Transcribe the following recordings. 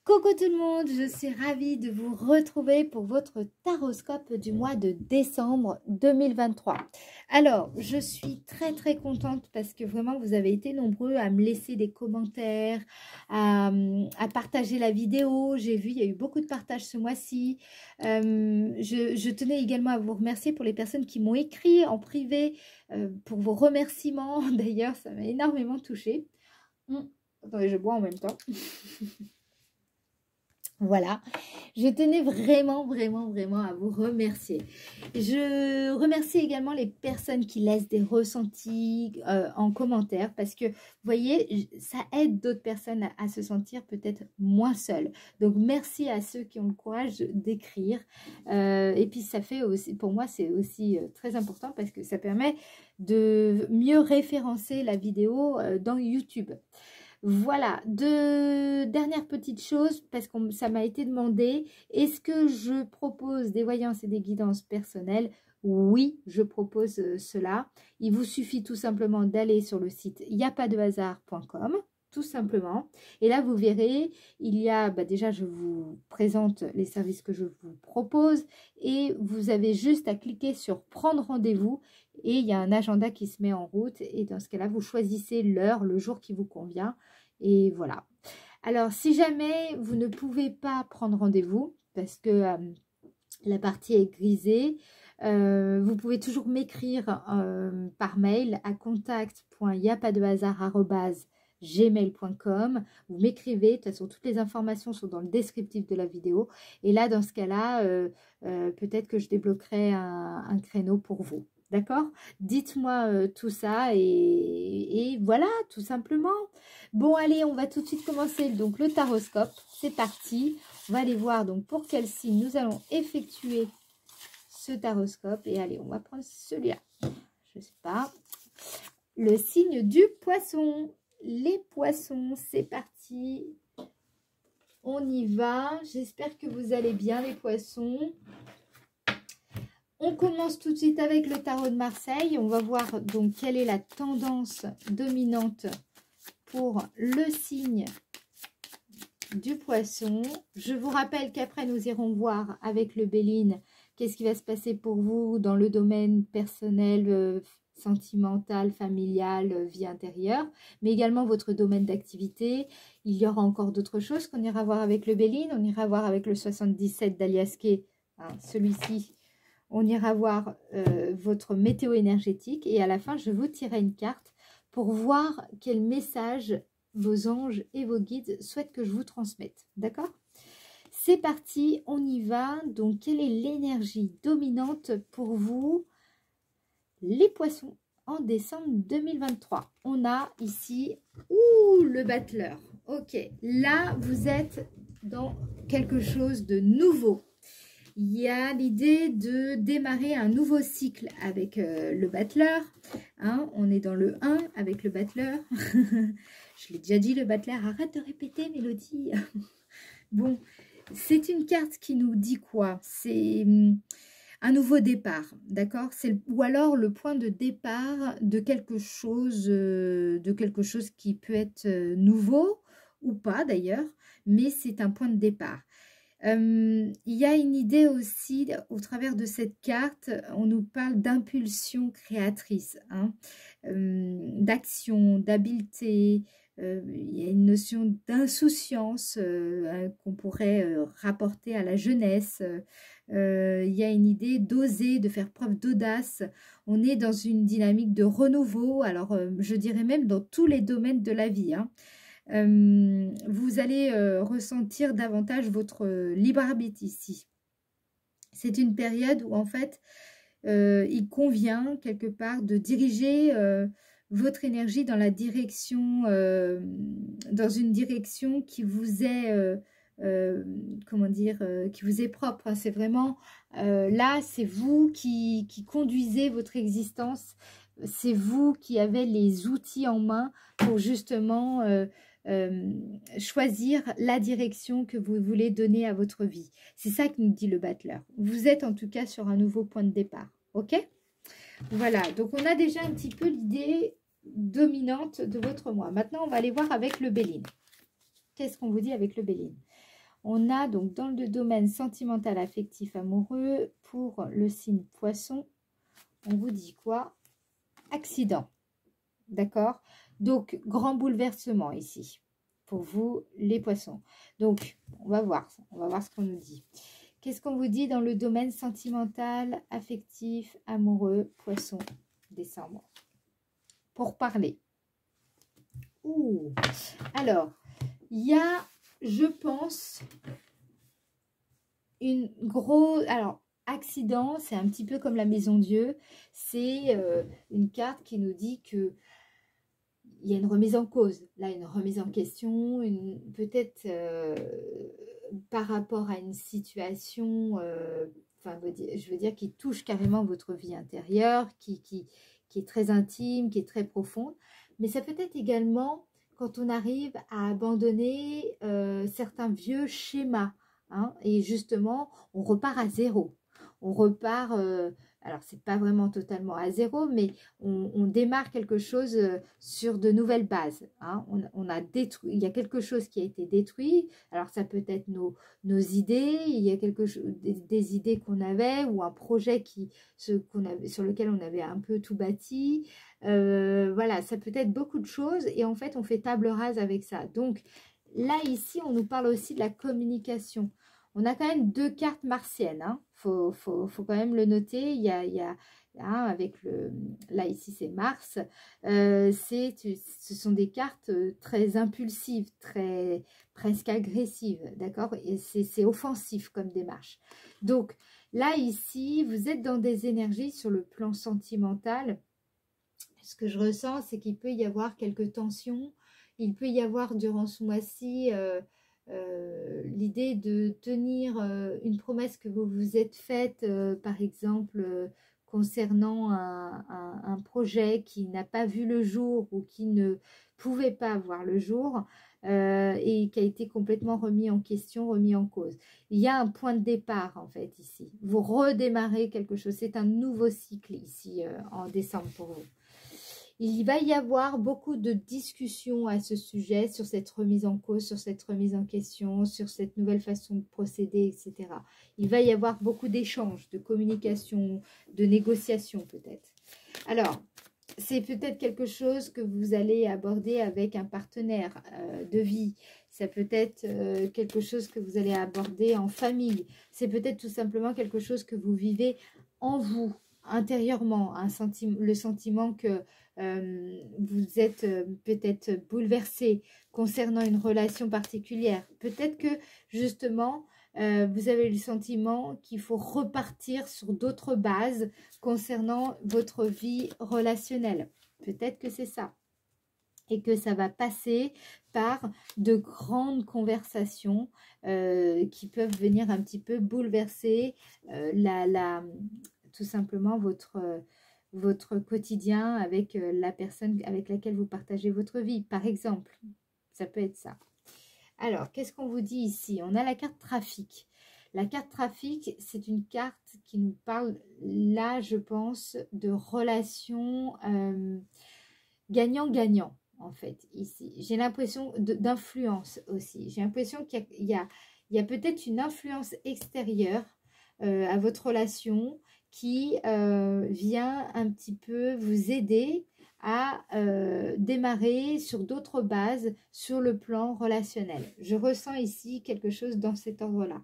Coucou tout le monde, je suis ravie de vous retrouver pour votre taroscope du mois de décembre 2023. Alors, je suis très contente parce que vraiment vous avez été nombreux à me laisser des commentaires, à partager la vidéo. J'ai vu, il y a eu beaucoup de partages ce mois-ci. Je tenais également à vous remercier pour les personnes qui m'ont écrit en privé pour vos remerciements. D'ailleurs, ça m'a énormément touchée. Attendez, je bois en même temps. Voilà, je tenais vraiment à vous remercier. Je remercie également les personnes qui laissent des ressentis en commentaire parce que, vous voyez, ça aide d'autres personnes à se sentir peut-être moins seules. Donc, merci à ceux qui ont le courage d'écrire. Et puis, ça fait aussi, pour moi, c'est aussi très important parce que ça permet de mieux référencer la vidéo dans YouTube. Voilà, deux dernières petites choses, parce que ça m'a été demandé. Est-ce que je propose des voyances et des guidances personnelles? Oui, je propose cela. Il vous suffit tout simplement d'aller sur le site yapadehasard.com, tout simplement. Et là, vous verrez, il y a, déjà, je vous présente les services que je vous propose. Et vous avez juste à cliquer sur « Prendre rendez-vous ». Et il y a un agenda qui se met en route. Et dans ce cas-là, vous choisissez l'heure, le jour qui vous convient. Et voilà. Alors, si jamais vous ne pouvez pas prendre rendez-vous, parce que la partie est grisée, vous pouvez toujours m'écrire par mail à contact.yapadehasard@gmail.com. Vous m'écrivez, de toute façon, toutes les informations sont dans le descriptif de la vidéo. Et là, dans ce cas-là, peut-être que je débloquerai un créneau pour vous. D'accord? Dites-moi tout ça et voilà, tout simplement. Bon, allez, on va tout de suite commencer donc le taroscope. C'est parti. On va aller voir donc pour quel signe nous allons effectuer ce taroscope. Et allez, on va prendre celui-là. Je sais pas. Le signe du poisson. Les poissons, c'est parti. On y va. J'espère que vous allez bien, les poissons. On commence tout de suite avec le tarot de Marseille. On va voir donc quelle est la tendance dominante pour le signe du poisson. Je vous rappelle qu'après nous irons voir avec le Béline qu'est-ce qui va se passer pour vous dans le domaine personnel, sentimental, familial, vie intérieure, mais également votre domaine d'activité. Il y aura encore d'autres choses qu'on ira voir avec le Béline. On ira voir avec le 77 d'Aliasqué, hein, celui-ci. On ira voir votre météo énergétique et à la fin, je vous tirerai une carte pour voir quel message vos anges et vos guides souhaitent que je vous transmette. D'accord? C'est parti, on y va. Donc, quelle est l'énergie dominante pour vous, les poissons, en décembre 2023? On a ici le battleur. Ok, là, vous êtes dans quelque chose de nouveau. Il y a l'idée de démarrer un nouveau cycle avec le battleur. Hein, on est dans le 1 avec le battleur. Je l'ai déjà dit, le battleur. Arrête de répéter, Mélodie. Bon, c'est une carte qui nous dit quoi? C'est un nouveau départ, d'accord? Ou alors le point de départ de quelque chose qui peut être nouveau ou pas d'ailleurs, mais c'est un point de départ. Il y a une idée aussi, au travers de cette carte, on nous parle d'impulsion créatrice, hein, d'action, d'habileté, il y a une notion d'insouciance qu'on pourrait rapporter à la jeunesse, il y a une idée d'oser, de faire preuve d'audace, on est dans une dynamique de renouveau, alors je dirais même dans tous les domaines de la vie, hein. Vous allez ressentir davantage votre libre arbitre ici. C'est une période où en fait il convient quelque part de diriger votre énergie dans la direction, dans une direction qui vous est comment dire, qui vous est propre, hein. C'est vraiment là, c'est vous qui conduisez votre existence, c'est vous qui avez les outils en main pour justement choisir la direction que vous voulez donner à votre vie. C'est ça que nous dit le battleur. Vous êtes en tout cas sur un nouveau point de départ. Ok? Voilà, donc on a déjà un petit peu l'idée dominante de votre mois. Maintenant, on va aller voir avec le Béline. Qu'est-ce qu'on vous dit avec le Béline? On a donc dans le domaine sentimental, affectif, amoureux, pour le signe Poisson, on vous dit quoi? Accident, d'accord? Donc, grand bouleversement ici, pour vous, les Poissons. Donc, on va voir ce qu'on nous dit. Qu'est-ce qu'on vous dit dans le domaine sentimental, affectif, amoureux, Poisson, décembre? Pour parler. Ouh. Alors, il y a, je pense, une grosse... Alors, accident, c'est un petit peu comme la maison Dieu. C'est une carte qui nous dit que il y a une remise en cause. Là, une remise en question, peut-être par rapport à une situation, enfin, je veux dire, qui touche carrément votre vie intérieure, qui est très intime, qui est très profonde. Mais ça peut être également quand on arrive à abandonner certains vieux schémas. Hein, et justement, on repart à zéro. On repart, alors c'est pas vraiment totalement à zéro, mais on démarre quelque chose sur de nouvelles bases. Hein. On a détruit, il y a quelque chose qui a été détruit. Alors ça peut être nos idées, il y a quelque chose, des idées qu'on avait ou un projet sur lequel on avait un peu tout bâti. Voilà, ça peut être beaucoup de choses et en fait on fait table rase avec ça. Donc là ici on nous parle aussi de la communication. On a quand même 2 cartes martiennes, hein. Faut quand même le noter. Il y a hein, avec le... Là, ici, c'est Mars. Ce sont des cartes très impulsives, presque agressives, d'accord? Et c'est offensif comme démarche. Donc, là, ici, vous êtes dans des énergies sur le plan sentimental. Ce que je ressens, c'est qu'il peut y avoir quelques tensions. Il peut y avoir, durant ce mois-ci... l'idée de tenir une promesse que vous vous êtes faite, par exemple, concernant un projet qui n'a pas vu le jour ou qui ne pouvait pas voir le jour et qui a été complètement remis en question, remis en cause. Il y a un point de départ, en fait, ici. Vous redémarrez quelque chose. C'est un nouveau cycle, ici, en décembre pour vous. Il va y avoir beaucoup de discussions à ce sujet, sur cette remise en cause, sur cette remise en question, sur cette nouvelle façon de procéder, etc. Il va y avoir beaucoup d'échanges, de communication, de négociations peut-être. Alors, c'est peut-être quelque chose que vous allez aborder avec un partenaire de vie. Ça peut être quelque chose que vous allez aborder en famille. C'est peut-être tout simplement quelque chose que vous vivez en vous, intérieurement, le sentiment que vous êtes peut-être bouleversé concernant une relation particulière. Peut-être que justement, vous avez le sentiment qu'il faut repartir sur d'autres bases concernant votre vie relationnelle. Peut-être que c'est ça. Et que ça va passer par de grandes conversations qui peuvent venir un petit peu bouleverser tout simplement votre quotidien avec la personne avec laquelle vous partagez votre vie, par exemple. Ça peut être ça. Alors, qu'est-ce qu'on vous dit ici? On a la carte trafic. La carte trafic, c'est une carte qui nous parle, là, je pense, de relations gagnant-gagnant, en fait, ici. J'ai l'impression d'influence aussi. J'ai l'impression qu'il y a peut-être une influence extérieure à votre relation qui vient un petit peu vous aider à démarrer sur d'autres bases sur le plan relationnel. Je ressens ici quelque chose dans cet ordre-là.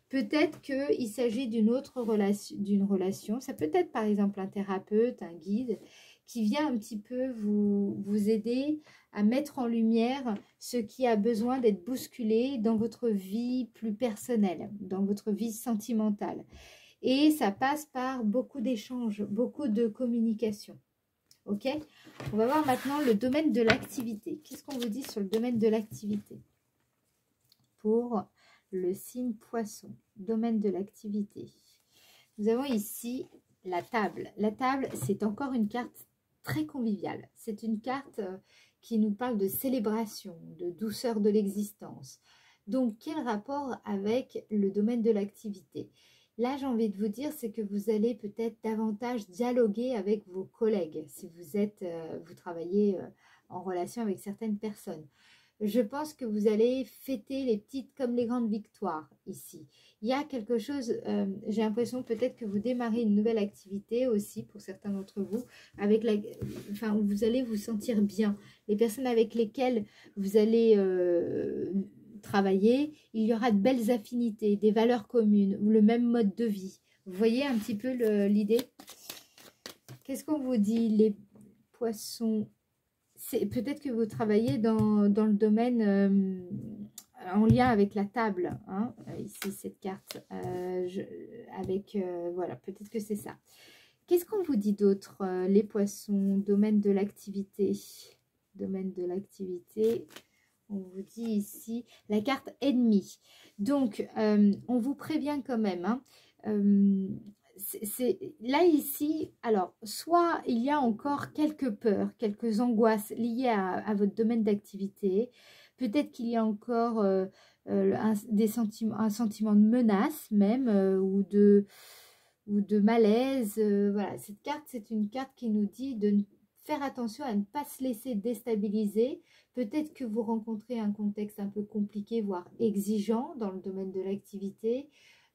Peut-être qu'il s'agit d'une autre relation. Ça peut être par exemple un thérapeute, un guide, qui vient un petit peu vous aider à mettre en lumière ce qui a besoin d'être bousculé dans votre vie plus personnelle, dans votre vie sentimentale. Et ça passe par beaucoup d'échanges, beaucoup de communication. Ok? On va voir maintenant le domaine de l'activité. Qu'est-ce qu'on vous dit sur le domaine de l'activité? Pour le signe Poisson, domaine de l'activité. Nous avons ici la table. La table, c'est encore une carte très conviviale. C'est une carte qui nous parle de célébration, de douceur de l'existence. Donc, quel rapport avec le domaine de l'activité? Là, j'ai envie de vous dire, c'est que vous allez peut-être davantage dialoguer avec vos collègues si vous travaillez en relation avec certaines personnes. je pense que vous allez fêter les petites comme les grandes victoires ici. Il y a quelque chose, j'ai l'impression peut-être que vous démarrez une nouvelle activité aussi pour certains d'entre vous, avec enfin, où vous allez vous sentir bien. Les personnes avec lesquelles vous allez travailler, il y aura de belles affinités, des valeurs communes, ou le même mode de vie. Vous voyez un petit peu l'idée? Qu'est-ce qu'on vous dit, les poissons? Peut-être que vous travaillez dans le domaine en lien avec la table, hein, ici cette carte, voilà, peut-être que c'est ça. Qu'est-ce qu'on vous dit d'autre, les poissons, domaine de l'activité? Domaine de l'activité, on vous dit ici la carte ennemie. Donc, on vous prévient quand même, hein, là ici, alors soit il y a encore quelques peurs, quelques angoisses liées à votre domaine d'activité, peut-être qu'il y a encore un sentiment de menace même, ou de malaise, voilà. Cette carte, c'est une carte qui nous dit de faire attention à ne pas se laisser déstabiliser. Peut-être que vous rencontrez un contexte un peu compliqué, voire exigeant dans le domaine de l'activité,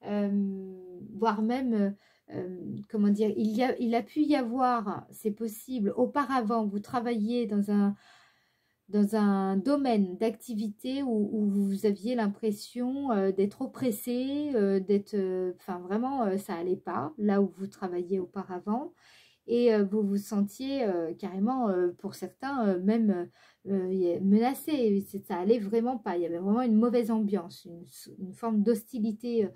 voire même, comment dire, il a pu y avoir, c'est possible, auparavant, vous travailliez dans un domaine d'activité où vous aviez l'impression d'être oppressé, enfin vraiment, ça allait pas, là où vous travailliez auparavant. Et vous vous sentiez carrément, pour certains, même menacé. Ça allait vraiment pas. Il y avait vraiment une mauvaise ambiance, une forme d'hostilité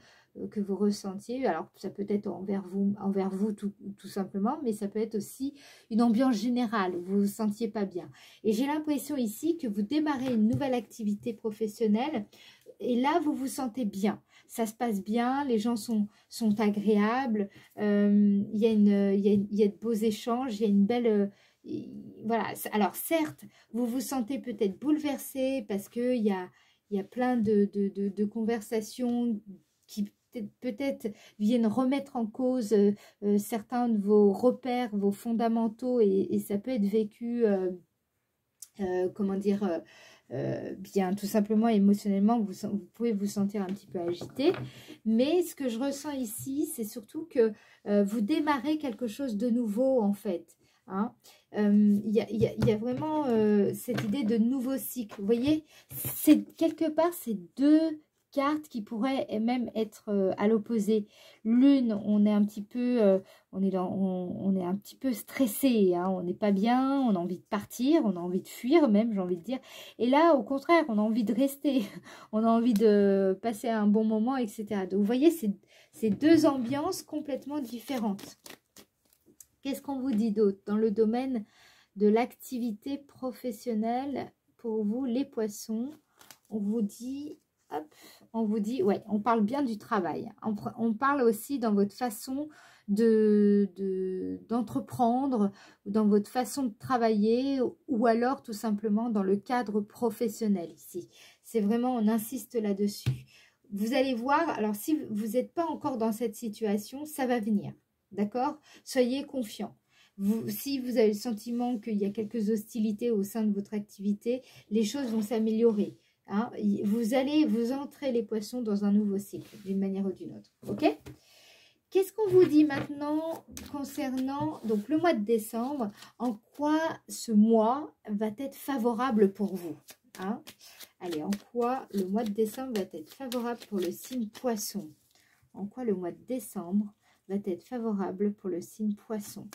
que vous ressentiez. Alors, ça peut être envers vous tout simplement, mais ça peut être aussi une ambiance générale où vous vous sentiez pas bien. Et j'ai l'impression ici que vous démarrez une nouvelle activité professionnelle et là, vous vous sentez bien. Ça se passe bien, les gens sont agréables, il y a de beaux échanges, il y a une belle... voilà, alors certes, vous vous sentez peut-être bouleversé parce qu'il y a plein de conversations qui peut-être viennent remettre en cause certains de vos repères, vos fondamentaux, et ça peut être vécu, comment dire... bien, tout simplement émotionnellement, vous pouvez vous sentir un petit peu agité, mais ce que je ressens ici, c'est surtout que vous démarrez quelque chose de nouveau en fait, hein. Il y a vraiment cette idée de nouveau cycle, vous voyez, c'est quelque part ces deux cartes qui pourraient même être à l'opposé. L'une, on est un petit peu on est un petit peu stressé, hein, on n'est pas bien, on a envie de partir, on a envie de fuir même, j'ai envie de dire. Et là, au contraire, on a envie de rester, on a envie de passer un bon moment, etc. Donc, vous voyez, c'est deux ambiances complètement différentes. Qu'est-ce qu'on vous dit d'autre dans le domaine de l'activité professionnelle pour vous, les poissons? On vous dit... Hop, on vous dit, ouais, on parle bien du travail. On parle aussi dans votre façon d'entreprendre, dans votre façon de travailler, ou alors tout simplement dans le cadre professionnel ici. C'est vraiment, on insiste là-dessus. Vous allez voir, alors si vous n'êtes pas encore dans cette situation, ça va venir, d'accord? Soyez confiants. Si vous avez le sentiment qu'il y a quelques hostilités au sein de votre activité, les choses vont s'améliorer. Hein, vous allez vous entrer les poissons dans un nouveau cycle d'une manière ou d'une autre, ok? Qu'est-ce qu'on vous dit maintenant concernant donc le mois de décembre? En quoi ce mois va être favorable pour vous, hein? Allez, en quoi le mois de décembre va être favorable pour le signe poisson? En quoi le mois de décembre va être favorable pour le signe poisson?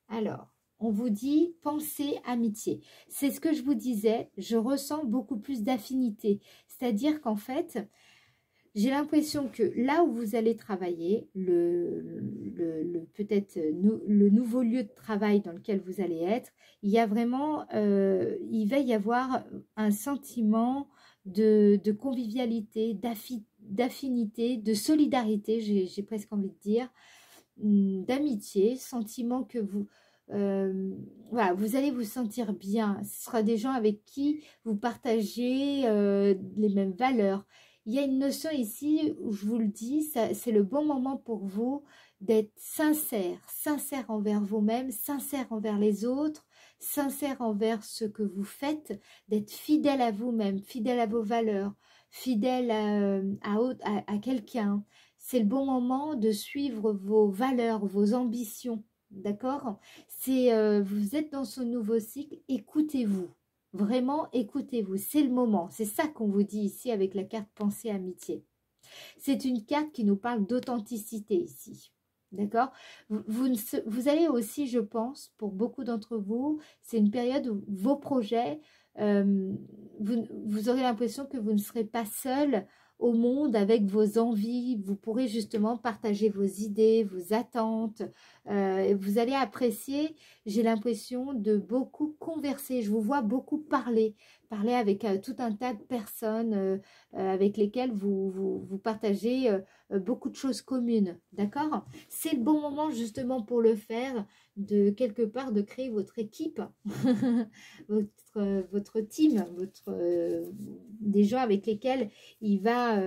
Alors, on vous dit pensée, amitié. C'est ce que je vous disais, je ressens beaucoup plus d'affinité. C'est-à-dire qu'en fait, j'ai l'impression que là où vous allez travailler, peut-être le nouveau lieu de travail dans lequel vous allez être, il y a vraiment, il va y avoir un sentiment de convivialité, d'affinité, de solidarité, j'ai presque envie de dire, d'amitié, sentiment que voilà, vous allez vous sentir bien. Ce sera des gens avec qui vous partagez les mêmes valeurs. Il y a une notion ici où je vous le dis, c'est le bon moment pour vous d'être sincère envers vous-même, sincère envers les autres, sincère envers ce que vous faites, d'être fidèle à vous-même, fidèle à vos valeurs, fidèle à quelqu'un. C'est le bon moment de suivre vos valeurs, vos ambitions, d'accord? Vous êtes dans ce nouveau cycle, écoutez-vous. Vraiment, écoutez-vous, c'est le moment. C'est ça qu'on vous dit ici avec la carte pensée amitié. C'est une carte qui nous parle d'authenticité ici. D'accord, vous allez aussi, je pense, pour beaucoup d'entre vous, c'est une période où vos projets, vous aurez l'impression que vous ne serez pas seul au monde avec vos envies. Vous pourrez justement partager vos idées, vos attentes. Vous allez apprécier, j'ai l'impression, de beaucoup converser. Je vous vois beaucoup parler avec tout un tas de personnes avec lesquelles vous partagez beaucoup de choses communes, d'accord? C'est le bon moment justement pour le faire, de quelque part de créer votre équipe, votre team, des gens avec lesquels il va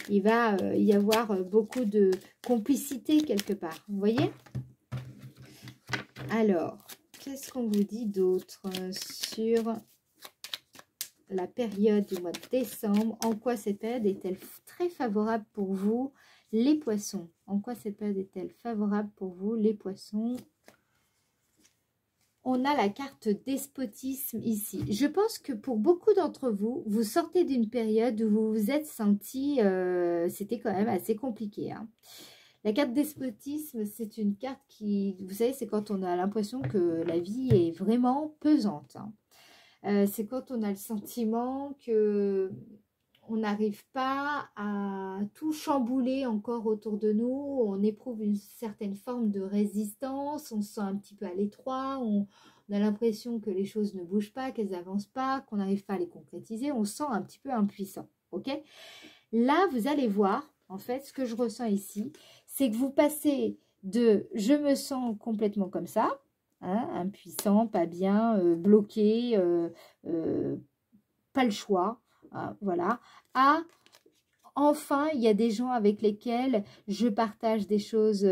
y avoir beaucoup de complicité quelque part, vous voyez? Alors, qu'est-ce qu'on vous dit d'autre sur la période du mois de décembre? En quoi cette période est-elle très favorable pour vous, les poissons? En quoi cette période est-elle favorable pour vous, les poissons? On a la carte despotisme ici. Je pense que pour beaucoup d'entre vous, vous sortez d'une période où vous vous êtes senti, c'était quand même assez compliqué, hein. La carte despotisme, c'est une carte qui, vous savez, c'est quand on a l'impression que la vie est vraiment pesante, hein. C'est quand on a le sentiment que on n'arrive pas à tout chambouler encore autour de nous, on éprouve une certaine forme de résistance, on se sent un petit peu à l'étroit, on a l'impression que les choses ne bougent pas, qu'elles n'avancent pas, qu'on n'arrive pas à les concrétiser, on se sent un petit peu impuissant, ok? Là, vous allez voir, en fait, ce que je ressens ici, c'est que vous passez de « je me sens complètement comme ça », hein, impuissant, pas bien, bloqué, pas le choix, hein, voilà, à enfin il y a des gens avec lesquels je partage des choses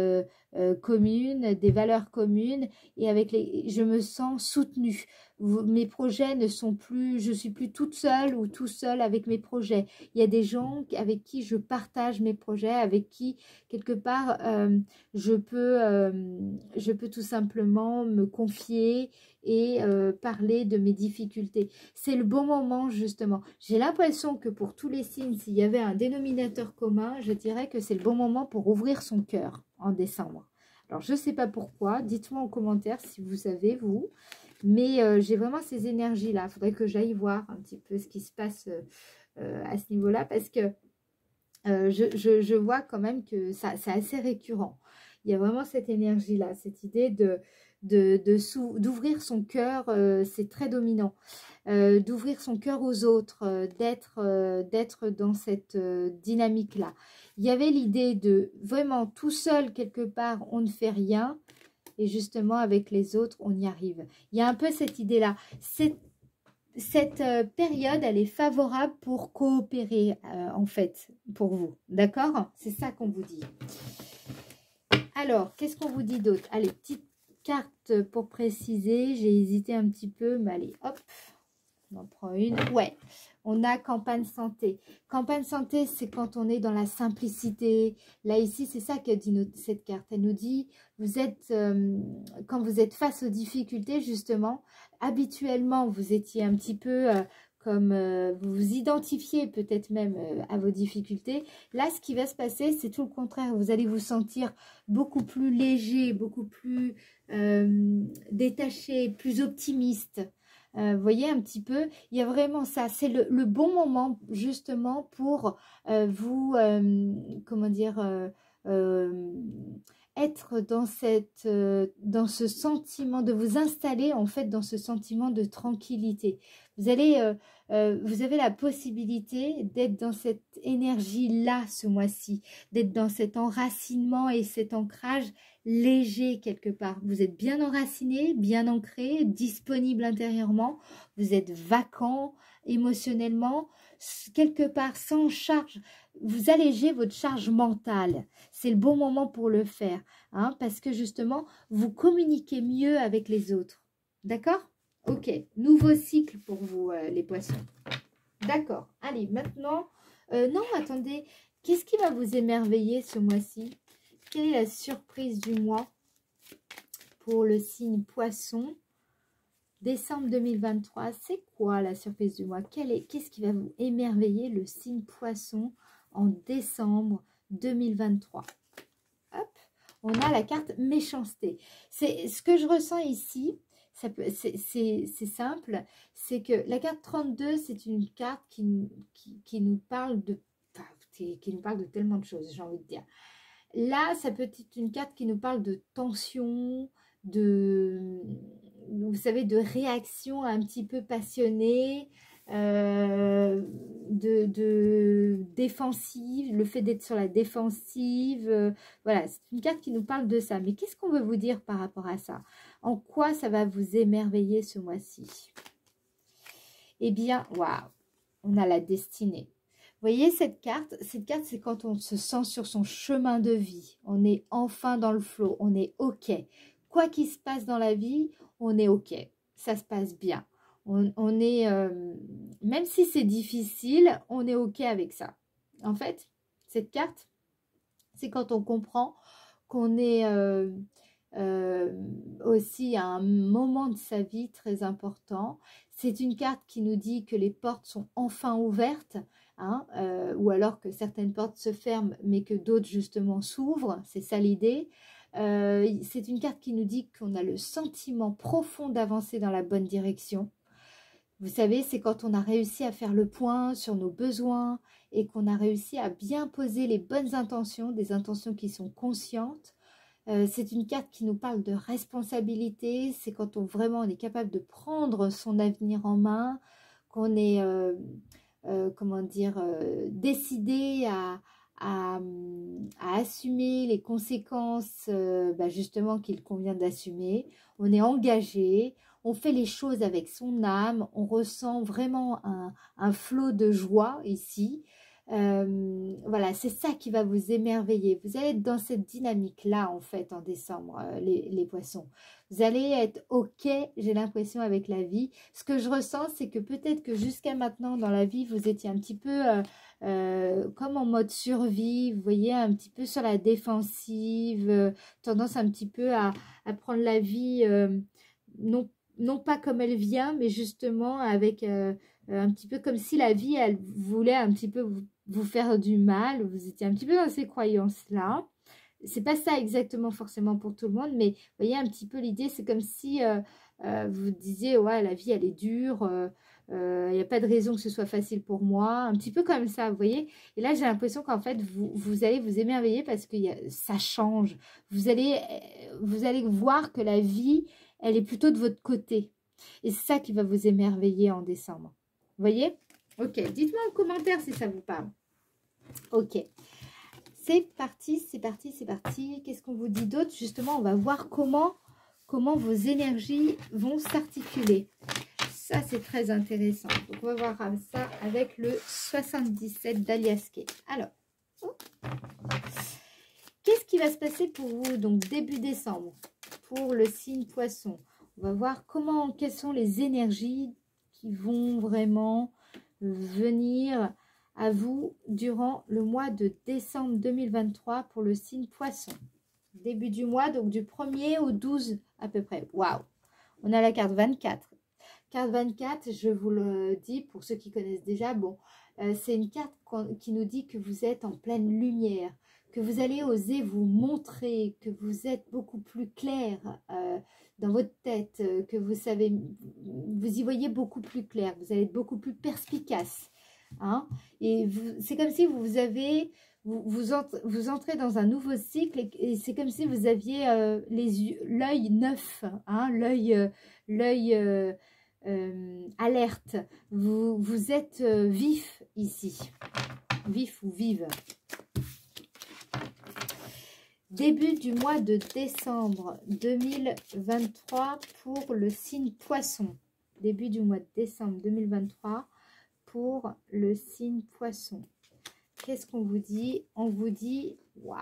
communes, des valeurs communes, et avec je me sens soutenue. Mes projets ne sont plus, je suis plus toute seule ou tout seul avec mes projets. Il y a des gens avec qui je partage mes projets, avec qui quelque part je peux tout simplement me confier et parler de mes difficultés. C'est le bon moment justement. J'ai l'impression que pour tous les signes, s'il y avait un dénominateur commun, je dirais que c'est le bon moment pour ouvrir son cœur en décembre. Alors je ne sais pas pourquoi, dites-moi en commentaire si vous savez vous, mais j'ai vraiment ces énergies-là. Il faudrait que j'aille voir un petit peu ce qui se passe à ce niveau-là, parce que je vois quand même que c'est assez récurrent. Il y a vraiment cette énergie-là, cette idée d'ouvrir son cœur, c'est très dominant. D'ouvrir son cœur aux autres, d'être dans cette dynamique-là. Il y avait l'idée de vraiment tout seul quelque part, on ne fait rien, et justement avec les autres, on y arrive. Il y a un peu cette idée-là. Cette période, elle est favorable pour coopérer, en fait, pour vous. D'accord? C'est ça qu'on vous dit. Alors, qu'est-ce qu'on vous dit d'autre? Allez, petite carte pour préciser. J'ai hésité un petit peu, mais allez, hop, on en prend une. Ouais, on a campagne santé. Campagne santé, c'est quand on est dans la simplicité. Là, ici, c'est ça que dit cette carte. Elle nous dit, vous êtes, quand vous êtes face aux difficultés, justement, habituellement, vous étiez un petit peu comme vous vous identifiez peut-être même à vos difficultés. Là, ce qui va se passer, c'est tout le contraire. Vous allez vous sentir beaucoup plus léger, beaucoup plus détaché, plus optimiste. Vous voyez un petit peu, il y a vraiment ça. C'est le bon moment justement pour vous, comment dire, être dans ce sentiment, de vous installer en fait dans ce sentiment de tranquillité. Vous avez la possibilité d'être dans cette énergie-là ce mois-ci, d'être dans cet enracinement et cet ancrage léger quelque part. Vous êtes bien enraciné, bien ancré, disponible intérieurement, vous êtes vacant émotionnellement, quelque part sans charge. Vous allégez votre charge mentale. C'est le bon moment pour le faire, hein, parce que justement, vous communiquez mieux avec les autres. D'accord? Ok, nouveau cycle pour vous, les poissons. D'accord. Allez, maintenant... non, attendez. Qu'est-ce qui va vous émerveiller ce mois-ci? Quelle est la surprise du mois pour le signe poisson? Décembre 2023, c'est quoi la surprise du mois? Qu'est-ce qui va vous émerveiller le signe poisson en décembre 2023? Hop, on a la carte méchanceté. C'est ce que je ressens ici. C'est simple, c'est que la carte 32, c'est une carte qui nous parle de, enfin, qui nous parle de tellement de choses, j'ai envie de dire. Là, ça peut être une carte qui nous parle de tension, vous savez, de réaction un petit peu passionnée, de défensive, le fait d'être sur la défensive. Voilà, c'est une carte qui nous parle de ça. Mais qu'est-ce qu'on veut vous dire par rapport à ça? En quoi ça va vous émerveiller ce mois-ci? Eh bien, waouh, on a la destinée. Vous voyez cette carte, c'est quand on se sent sur son chemin de vie. On est enfin dans le flow, on est OK. Quoi qu'il se passe dans la vie, on est OK. Ça se passe bien. On est, même si c'est difficile, on est OK avec ça. En fait, cette carte, c'est quand on comprend qu'on est aussi à un moment de sa vie très important. C'est une carte qui nous dit que les portes sont enfin ouvertes, hein, ou alors que certaines portes se ferment, mais que d'autres justement s'ouvrent. C'est ça l'idée. C'est une carte qui nous dit qu'on a le sentiment profond d'avancer dans la bonne direction. Vous savez, c'est quand on a réussi à faire le point sur nos besoins et qu'on a réussi à bien poser les bonnes intentions, des intentions qui sont conscientes. C'est une carte qui nous parle de responsabilité. C'est quand vraiment on est capable de prendre son avenir en main, qu'on est, comment dire, décidé à assumer les conséquences justement qu'il convient d'assumer. On est engagé, on fait les choses avec son âme, on ressent vraiment un flot de joie ici. Voilà, c'est ça qui va vous émerveiller. Vous allez être dans cette dynamique-là, en fait, en décembre, les poissons. Vous allez être OK, j'ai l'impression, avec la vie. Ce que je ressens, c'est que peut-être que jusqu'à maintenant, dans la vie, vous étiez un petit peu comme en mode survie, vous voyez, un petit peu sur la défensive, tendance un petit peu à prendre la vie, non pas comme elle vient, mais justement avec un petit peu comme si la vie, elle voulait un petit peu vous faire du mal. Vous étiez un petit peu dans ces croyances-là. C'est pas ça exactement forcément pour tout le monde, mais vous voyez un petit peu l'idée, c'est comme si vous disiez, ouais, la vie, elle est dure, il n'y a pas de raison que ce soit facile pour moi, un petit peu comme ça, vous voyez. Et là, j'ai l'impression qu'en fait, vous allez vous émerveiller parce que ça change. Vous allez voir que la vie, elle est plutôt de votre côté. Et c'est ça qui va vous émerveiller en décembre. Vous voyez? Ok, dites-moi en commentaire si ça vous parle. Ok. C'est parti, c'est parti, c'est parti. Qu'est-ce qu'on vous dit d'autre? Justement, on va voir comment vos énergies vont s'articuler. Ça, c'est très intéressant. Donc, on va voir ça avec le 77 d'Aliaske. Alors, qu'est-ce qui va se passer pour vous, donc début décembre, pour le signe poisson? On va voir quelles sont les énergies qui vont vraiment venir à vous durant le mois de décembre 2023 pour le signe poisson. Début du mois, donc du 1er au 12 à peu près. Waouh! On a la carte 24. Carte 24, je vous le dis pour ceux qui connaissent déjà, bon, c'est une carte qui nous dit que vous êtes en pleine lumière, que vous allez oser vous montrer, que vous êtes beaucoup plus clair dans votre tête, que vous savez, vous y voyez beaucoup plus clair, vous allez être beaucoup plus perspicace. Hein, et c'est comme si vous entrez dans un nouveau cycle et c'est comme si vous aviez l'œil neuf, hein, l'œil alerte. Vous êtes vif ici, vif ou vive. Début du mois de décembre 2023 pour le signe poisson. Début du mois de décembre 2023 pour le signe poisson. Qu'est-ce qu'on vous dit? On vous dit, waouh,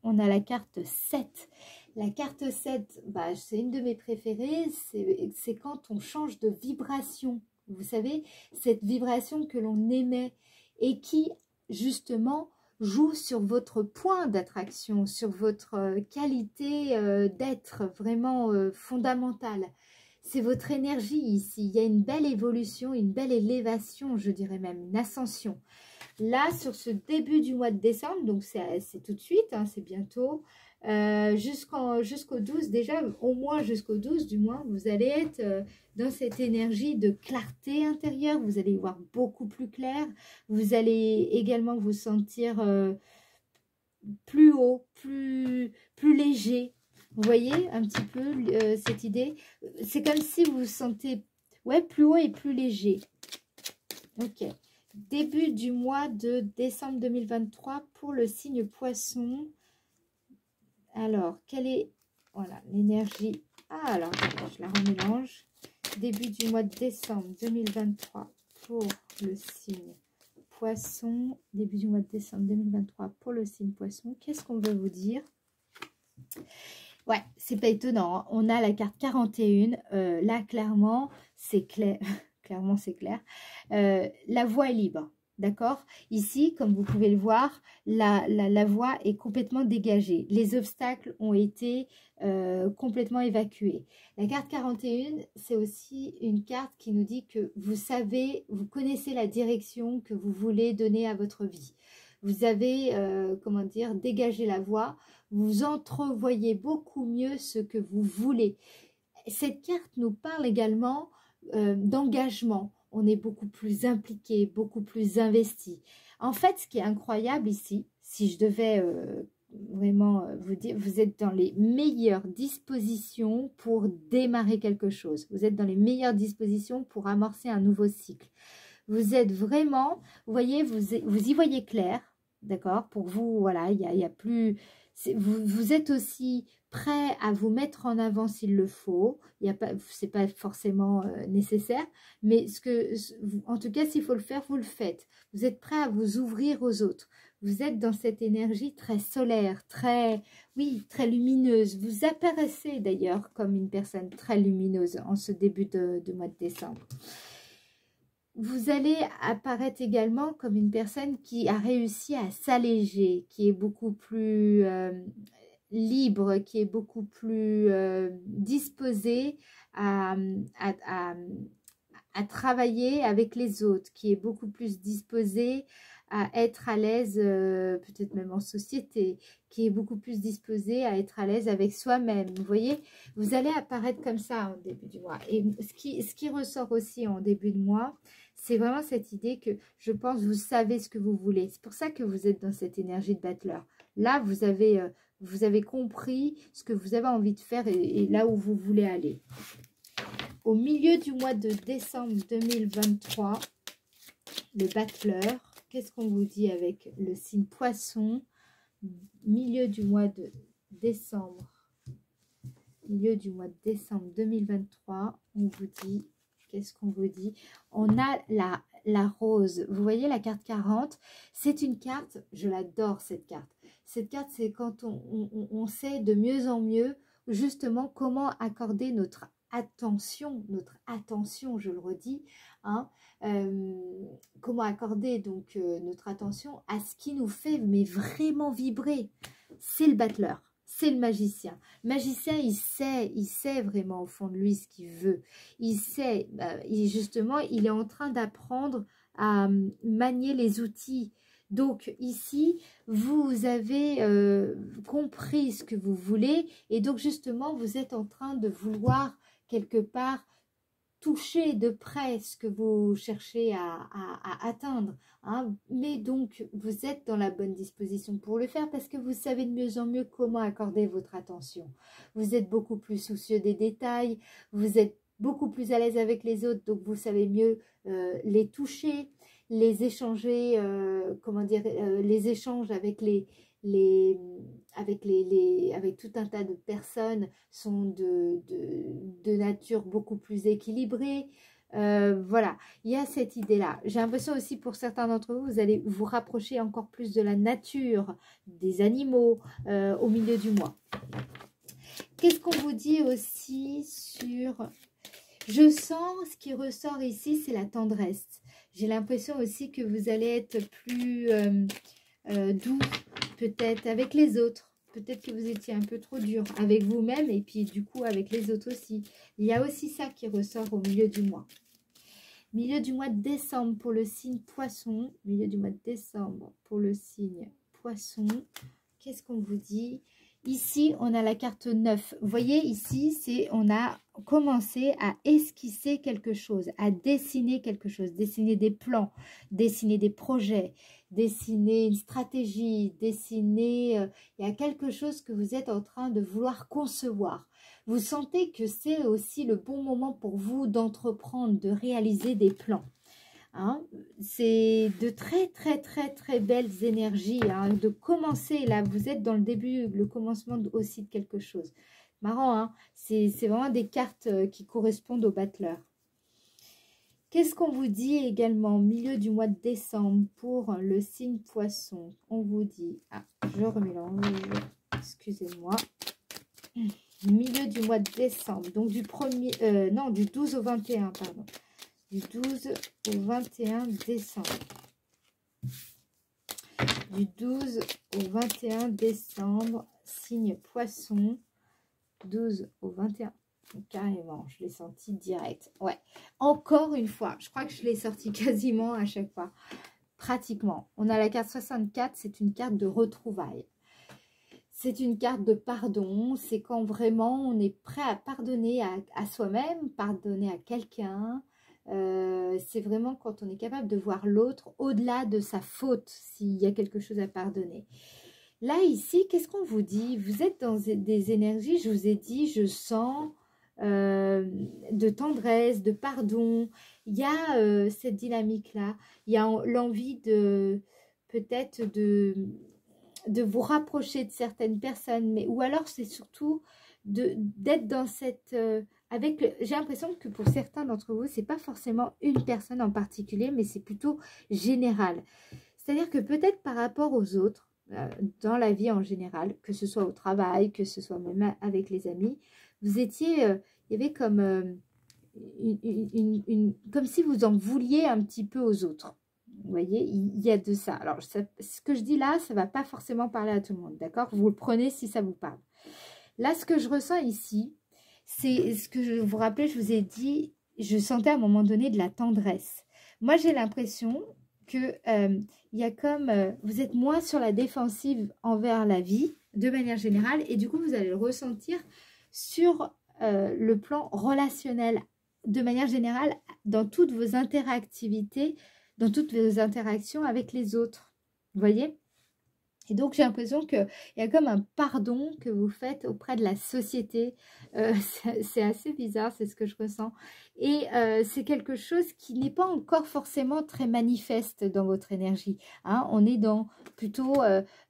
on a la carte 7. La carte 7, bah, c'est une de mes préférées, c'est quand on change de vibration. Vous savez, cette vibration que l'on émet et qui, justement, joue sur votre point d'attraction, sur votre qualité d'être vraiment fondamentale. C'est votre énergie ici. Il y a une belle évolution, une belle élévation, je dirais même, une ascension. Là, sur ce début du mois de décembre, donc c'est tout de suite, hein, c'est bientôt, jusqu'au 12, déjà, au moins jusqu'au 12 du moins, vous allez être dans cette énergie de clarté intérieure, vous allez y voir beaucoup plus clair, vous allez également vous sentir plus haut, plus léger. Vous voyez un petit peu cette idée? C'est comme si vous vous sentez plus haut et plus léger. Ok. Début du mois de décembre 2023 pour le signe Poisson. Alors, quelle est voilà l'énergie? Ah, alors, je la remélange. Début du mois de décembre 2023 pour le signe Poisson. Début du mois de décembre 2023 pour le signe Poisson. Qu'est-ce qu'on veut vous dire? Ouais, c'est pas étonnant. Hein. On a la carte 41. Là, clairement, c'est clair. Clairement, c'est clair. La voie est libre. D'accord? Ici, comme vous pouvez le voir, la voie est complètement dégagée. Les obstacles ont été complètement évacués. La carte 41, c'est aussi une carte qui nous dit que vous savez, vous connaissez la direction que vous voulez donner à votre vie. Vous avez, comment dire, dégagé la voie. Vous entrevoyez beaucoup mieux ce que vous voulez. Cette carte nous parle également d'engagement. On est beaucoup plus impliqué, beaucoup plus investi. En fait, ce qui est incroyable ici, si je devais vraiment vous dire, vous êtes dans les meilleures dispositions pour démarrer quelque chose. Vous êtes dans les meilleures dispositions pour amorcer un nouveau cycle. Vous êtes vraiment, vous voyez, vous y voyez clair, d'accord? Pour vous, voilà, il y a plus... Vous êtes aussi prêt à vous mettre en avant s'il le faut. C'est pas forcément nécessaire, mais en tout cas, s'il faut le faire, vous le faites. Vous êtes prêt à vous ouvrir aux autres. Vous êtes dans cette énergie très solaire, très lumineuse. Vous apparaissez d'ailleurs comme une personne très lumineuse en ce début de mois de décembre. Vous allez apparaître également comme une personne qui a réussi à s'alléger, qui est beaucoup plus libre, qui est beaucoup plus disposée à travailler avec les autres, qui est beaucoup plus disposée à être à l'aise, peut-être même en société, qui est beaucoup plus disposée à être à l'aise avec soi-même. Vous voyez, vous allez apparaître comme ça en début du mois. Et ce qui ressort aussi en début de mois, c'est vraiment cette idée que je pense vous savez ce que vous voulez. C'est pour ça que vous êtes dans cette énergie de battleur. Là, vous avez compris ce que vous avez envie de faire et là où vous voulez aller. Au milieu du mois de décembre 2023, le battleur, qu'est-ce qu'on vous dit avec le signe Poisson? Milieu du mois de décembre. Milieu du mois de décembre 2023, on vous dit... Qu'est-ce qu'on vous dit? On a la rose. Vous voyez la carte 40? C'est une carte, je l'adore cette carte. Cette carte, c'est quand on sait de mieux en mieux justement comment accorder notre attention, je le redis, hein, comment accorder donc notre attention à ce qui nous fait mais vraiment vibrer. C'est le battleur. C'est le magicien. Le magicien, il sait vraiment au fond de lui ce qu'il veut. Il sait, justement, il est en train d'apprendre à manier les outils. Donc ici, vous avez compris ce que vous voulez et donc justement, vous êtes en train de vouloir quelque part toucher de près ce que vous cherchez à atteindre. Hein. Mais donc, vous êtes dans la bonne disposition pour le faire parce que vous savez de mieux en mieux comment accorder votre attention. Vous êtes beaucoup plus soucieux des détails, vous êtes beaucoup plus à l'aise avec les autres, donc vous savez mieux les toucher, les échanger, les échanges avec avec tout un tas de personnes sont de nature beaucoup plus équilibrée. Voilà, il y a cette idée-là. J'ai l'impression aussi pour certains d'entre vous, vous allez vous rapprocher encore plus de la nature, des animaux au milieu du mois. Qu'est-ce qu'on vous dit aussi sur... Je sens, ce qui ressort ici, c'est la tendresse. J'ai l'impression aussi que vous allez être plus doux, peut-être, avec les autres. Peut-être que vous étiez un peu trop dur avec vous-même et puis du coup avec les autres aussi. Il y a aussi ça qui ressort au milieu du mois. Milieu du mois de décembre pour le signe Poisson. Milieu du mois de décembre pour le signe Poisson. Qu'est-ce qu'on vous dit? Ici, on a la carte 9. Vous voyez, ici, on a commencé à esquisser quelque chose, à dessiner quelque chose, dessiner des plans, dessiner des projets, dessiner une stratégie, dessiner... il y a quelque chose que vous êtes en train de vouloir concevoir. Vous sentez que c'est aussi le bon moment pour vous d'entreprendre, de réaliser des plans. Hein, c'est de très belles énergies, hein, de commencer, là vous êtes dans le début, le commencement aussi de quelque chose. Marrant, hein, c'est vraiment des cartes qui correspondent au battleur. Qu'est-ce qu'on vous dit également, milieu du mois de décembre pour le signe Poisson? On vous dit, je remélange, excusez-moi, milieu du mois de décembre, donc du 12 au 21, pardon. Du 12 au 21 décembre. Du 12 au 21 décembre, signe Poisson. 12 au 21. Carrément, je l'ai senti direct. Ouais, encore une fois, je crois que je l'ai sorti quasiment à chaque fois. Pratiquement. On a la carte 64, c'est une carte de retrouvailles. C'est une carte de pardon. C'est quand vraiment on est prêt à pardonner à soi-même, pardonner à quelqu'un. C'est vraiment quand on est capable de voir l'autre au-delà de sa faute, s'il y a quelque chose à pardonner. Là, ici, qu'est-ce qu'on vous dit? Vous êtes dans des énergies, je vous ai dit, je sens de tendresse, de pardon. Il y a cette dynamique-là. Il y a l'envie de, peut-être, de vous rapprocher de certaines personnes. Mais, ou alors, c'est surtout d'être dans cette... j'ai l'impression que pour certains d'entre vous, c'est pas forcément une personne en particulier, mais c'est plutôt général. C'est-à-dire que peut-être par rapport aux autres, dans la vie en général, que ce soit au travail, que ce soit même avec les amis, vous étiez, il y avait comme, comme si vous en vouliez un petit peu aux autres. Vous voyez, il y a de ça. Alors, ce que je dis là, ça ne va pas forcément parler à tout le monde, d'accord? Vous le prenez si ça vous parle. Là, ce que je ressens ici, c'est ce que je vous rappelais, je vous ai dit, je sentais à un moment donné de la tendresse. Moi, j'ai l'impression que il y a comme, vous êtes moins sur la défensive envers la vie, de manière générale, et du coup, vous allez le ressentir sur le plan relationnel, de manière générale, dans toutes vos interactivités, dans toutes vos interactions avec les autres. Vous voyez ? Et donc, j'ai l'impression qu'il y a comme un pardon que vous faites auprès de la société. C'est assez bizarre, c'est ce que je ressens. Et c'est quelque chose qui n'est pas encore forcément très manifeste dans votre énergie. Hein. On est plutôt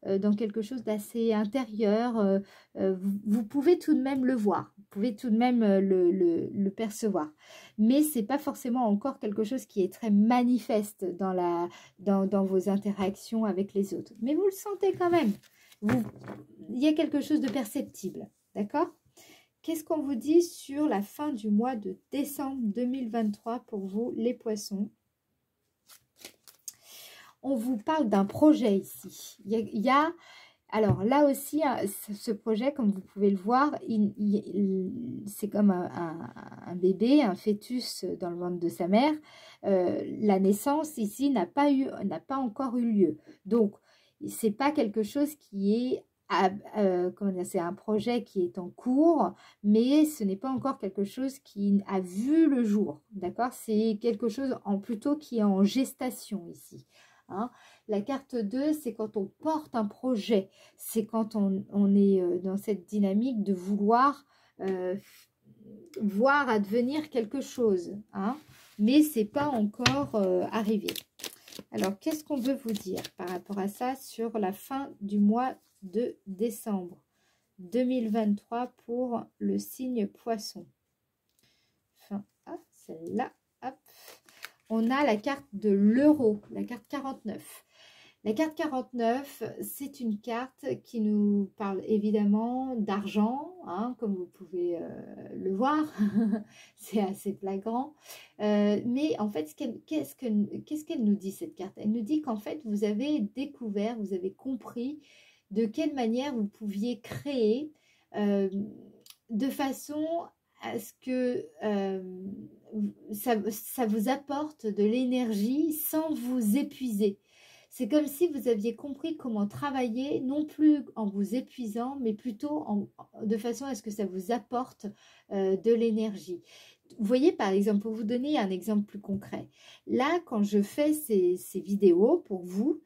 dans quelque chose d'assez intérieur. Vous pouvez tout de même le voir. Vous pouvez tout de même le percevoir. Mais ce n'est pas forcément encore quelque chose qui est très manifeste dans vos interactions avec les autres. Mais vous le sentez quand même. Il y a quelque chose de perceptible. D'accord ? Qu'est-ce qu'on vous dit sur la fin du mois de décembre 2023 pour vous, les poissons? On vous parle d'un projet ici. Il y a alors là aussi, ce projet, comme vous pouvez le voir, c'est comme un bébé, un fœtus dans le ventre de sa mère. La naissance ici n'a pas encore eu lieu. Donc, c'est pas quelque chose qui est, comment dire, c'est un projet qui est en cours, mais ce n'est pas encore quelque chose qui a vu le jour. D'accord? C'est quelque chose plutôt qui est en gestation ici. Hein. La carte 2, c'est quand on porte un projet, c'est quand on est dans cette dynamique de vouloir voir advenir quelque chose, hein, mais ce n'est pas encore arrivé. Alors, qu'est-ce qu'on veut vous dire par rapport à ça sur la fin du mois de décembre 2023 pour le signe Poisson? Celle-là, hop. On a la carte de l'euro, la carte 49. La carte 49, c'est une carte qui nous parle évidemment d'argent, hein, comme vous pouvez le voir, c'est assez flagrant. Mais en fait, qu'est-ce qu'elle nous dit cette carte? Elle nous dit qu'en fait, vous avez découvert, vous avez compris de quelle manière vous pouviez créer de façon à ce que ça vous apporte de l'énergie sans vous épuiser. C'est comme si vous aviez compris comment travailler, non plus en vous épuisant, mais plutôt de façon à ce que ça vous apporte de l'énergie. Vous voyez, par exemple, pour vous donner un exemple plus concret, là, quand je fais ces vidéos pour vous,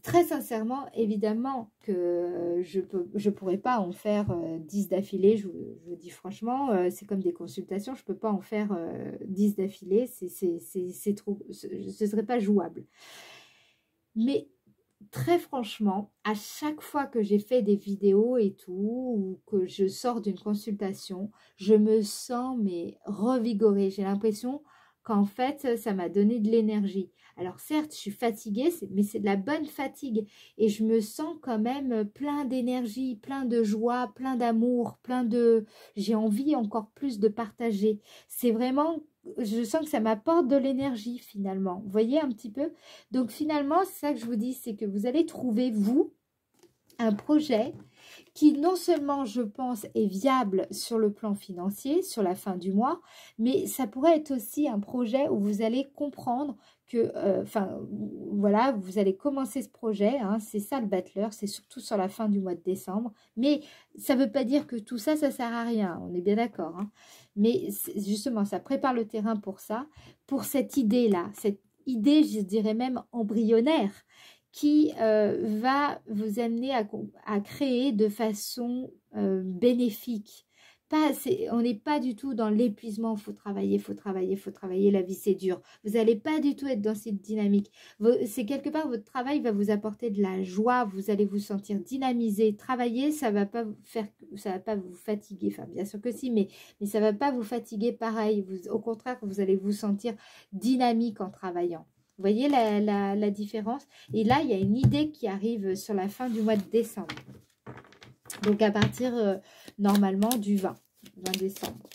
très sincèrement, évidemment que je pourrais pas en faire 10 d'affilée, je vous dis franchement, c'est comme des consultations, je peux pas en faire 10 d'affilée, c'est trop, ce serait pas jouable. Mais très franchement, à chaque fois que j'ai fait des vidéos et tout, ou que je sors d'une consultation, je me sens mais revigorée. J'ai l'impression qu'en fait, ça m'a donné de l'énergie. Alors certes, je suis fatiguée, mais c'est de la bonne fatigue. Et je me sens quand même plein d'énergie, plein de joie, plein d'amour, j'ai envie encore plus de partager. C'est vraiment... Je sens que ça m'apporte de l'énergie finalement. Vous voyez un petit peu? Donc finalement, c'est ça que je vous dis, c'est que vous allez trouver, vous, un projet qui non seulement, je pense, est viable sur le plan financier, sur la fin du mois, mais ça pourrait être aussi un projet où vous allez comprendre que, voilà, vous allez commencer ce projet, hein, c'est ça le battleur, c'est surtout sur la fin du mois de décembre, mais ça ne veut pas dire que tout ça, ça ne sert à rien, on est bien d'accord, hein, mais justement, ça prépare le terrain pour ça, pour cette idée-là, cette idée, je dirais même embryonnaire, qui va vous amener à créer de façon bénéfique. On n'est pas du tout dans l'épuisement, il faut travailler, il faut travailler, il faut travailler, la vie c'est dur. Vous n'allez pas du tout être dans cette dynamique. C'est quelque part, votre travail va vous apporter de la joie, vous allez vous sentir dynamisé. Travailler, ça va pas vous fatiguer, enfin bien sûr que si, mais ça va pas vous fatiguer pareil. Au contraire, vous allez vous sentir dynamique en travaillant. Vous voyez la différence? Et là, il y a une idée qui arrive sur la fin du mois de décembre. Donc, à partir, normalement, du 20 décembre.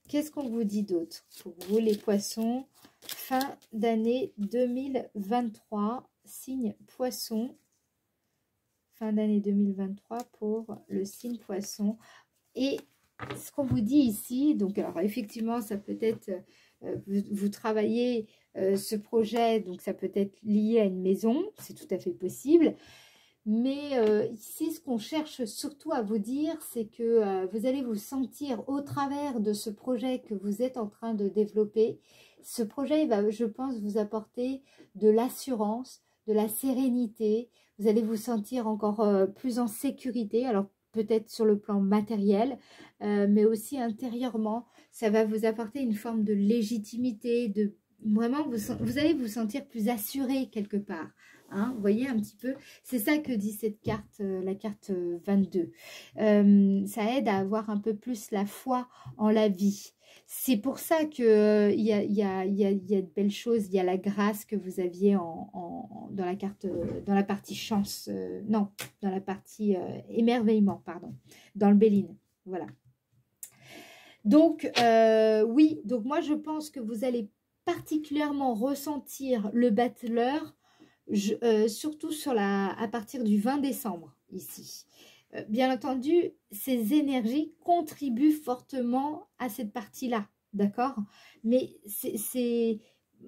Qu'est-ce qu'on vous dit d'autre pour vous, les poissons? Fin d'année 2023, signe poisson. Fin d'année 2023 pour le signe poisson. Et ce qu'on vous dit ici, donc, alors, effectivement, ça peut être... vous travaillez ce projet, donc ça peut être lié à une maison, c'est tout à fait possible. Mais ici, ce qu'on cherche surtout à vous dire, c'est que vous allez vous sentir au travers de ce projet que vous êtes en train de développer. Ce projet va, je pense, vous apporter de l'assurance, de la sérénité. Vous allez vous sentir encore plus en sécurité. Alors, peut-être sur le plan matériel, mais aussi intérieurement. Ça va vous apporter une forme de légitimité, vraiment, vous allez vous sentir plus assuré quelque part. Hein, vous voyez un petit peu, c'est ça que dit cette carte, la carte 22. Ça aide à avoir un peu plus la foi en la vie. C'est pour ça que il y a de belles choses. Il y a la grâce que vous aviez dans la carte, dans la partie chance, non, dans la partie émerveillement, pardon, dans le Béline. Voilà. Donc, oui, donc moi je pense que vous allez particulièrement ressentir le battleur, surtout à partir du 20 décembre ici. Bien entendu, ces énergies contribuent fortement à cette partie-là, d'accord? Mais si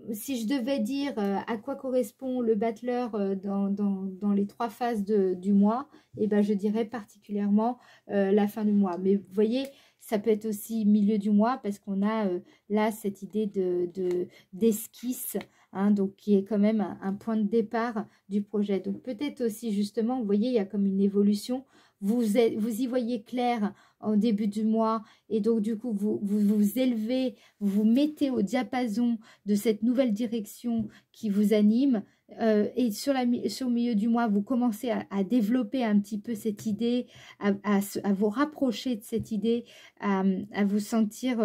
je devais dire à quoi correspond le battleur dans les 3 phases du mois, eh ben, je dirais particulièrement la fin du mois. Mais vous voyez, ça peut être aussi milieu du mois parce qu'on a là cette idée d'esquisse, hein, donc qui est quand même un point de départ du projet. Donc peut-être aussi justement, vous voyez, il y a comme une évolution. Vous y voyez clair en début du mois et donc du coup vous vous élevez, vous vous mettez au diapason de cette nouvelle direction qui vous anime. Et sur le milieu du mois, vous commencez à développer un petit peu cette idée, à vous rapprocher de cette idée, à vous sentir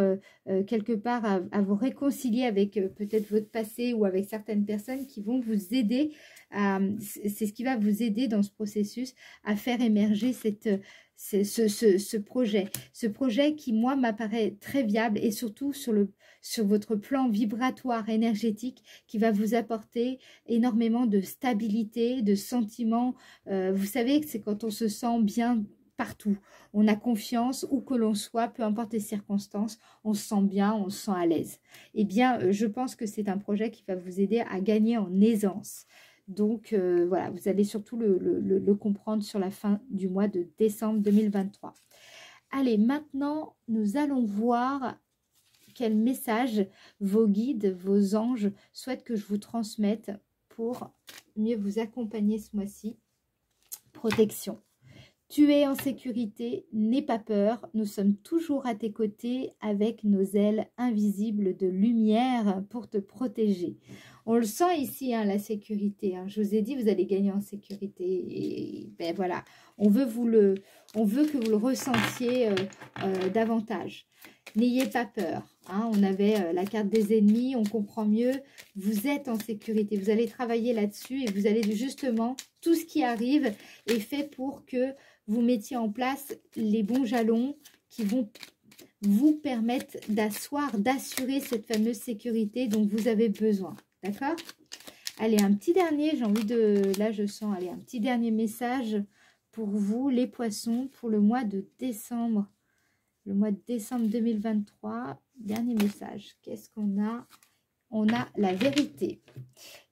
quelque part, à vous réconcilier avec peut-être votre passé ou avec certaines personnes qui vont vous aider c'est ce qui va vous aider dans ce processus à faire émerger ce projet. Ce projet qui, moi, m'apparaît très viable et surtout sur votre plan vibratoire énergétique qui va vous apporter énormément de stabilité, de sentiments. Vous savez que c'est quand on se sent bien partout. On a confiance où que l'on soit, peu importe les circonstances, on se sent bien, on se sent à l'aise. Eh bien, je pense que c'est un projet qui va vous aider à gagner en aisance. Donc, voilà, vous allez surtout le comprendre sur la fin du mois de décembre 2023. Allez, maintenant, nous allons voir quel message vos guides, vos anges souhaitent que je vous transmette pour mieux vous accompagner ce mois-ci. Protection. Tu es en sécurité, n'aie pas peur, nous sommes toujours à tes côtés avec nos ailes invisibles de lumière pour te protéger. On le sent ici, hein, la sécurité. Hein. Je vous ai dit, vous allez gagner en sécurité. Et ben voilà, on veut que vous le ressentiez davantage. N'ayez pas peur. Hein. On avait la carte des ennemis, on comprend mieux. Vous êtes en sécurité. Vous allez travailler là-dessus et vous allez justement, tout ce qui arrive est fait pour que vous mettiez en place les bons jalons qui vont vous permettre d'assurer cette fameuse sécurité dont vous avez besoin. D'accord? Allez, un petit dernier, j'ai envie de... Là, je sens, allez, un petit dernier message pour vous, les poissons, pour le mois de décembre. Le mois de décembre 2023, dernier message. Qu'est-ce qu'on a? On a la vérité.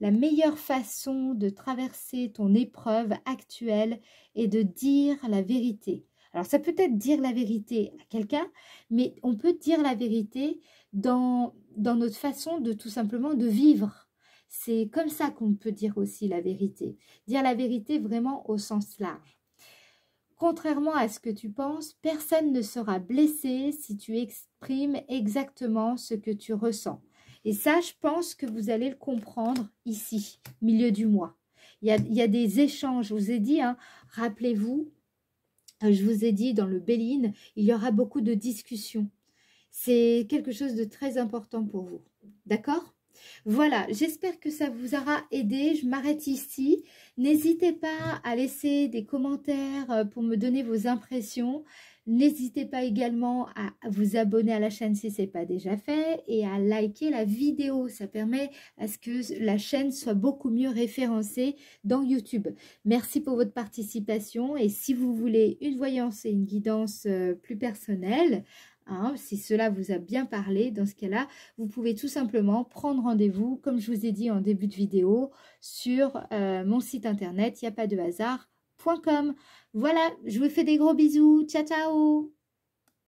La meilleure façon de traverser ton épreuve actuelle est de dire la vérité. Alors, ça peut être dire la vérité à quelqu'un, mais on peut dire la vérité dans notre façon de tout simplement de vivre. C'est comme ça qu'on peut dire aussi la vérité. Dire la vérité vraiment au sens large. Contrairement à ce que tu penses, personne ne sera blessé si tu exprimes exactement ce que tu ressens. Et ça, je pense que vous allez le comprendre ici, milieu du mois. Il y a des échanges, je vous ai dit, hein, rappelez-vous, je vous ai dit dans le Béline, il y aura beaucoup de discussions. C'est quelque chose de très important pour vous. D'accord ? Voilà, j'espère que ça vous aura aidé. Je m'arrête ici. N'hésitez pas à laisser des commentaires pour me donner vos impressions. N'hésitez pas également à vous abonner à la chaîne si ce n'est pas déjà fait et à liker la vidéo. Ça permet à ce que la chaîne soit beaucoup mieux référencée dans YouTube. Merci pour votre participation et si vous voulez une voyance et une guidance plus personnelle, hein, si cela vous a bien parlé, dans ce cas-là, vous pouvez tout simplement prendre rendez-vous, comme je vous ai dit en début de vidéo, sur mon site internet, il n'y a pas de hasard.com. Voilà, je vous fais des gros bisous. Ciao, ciao!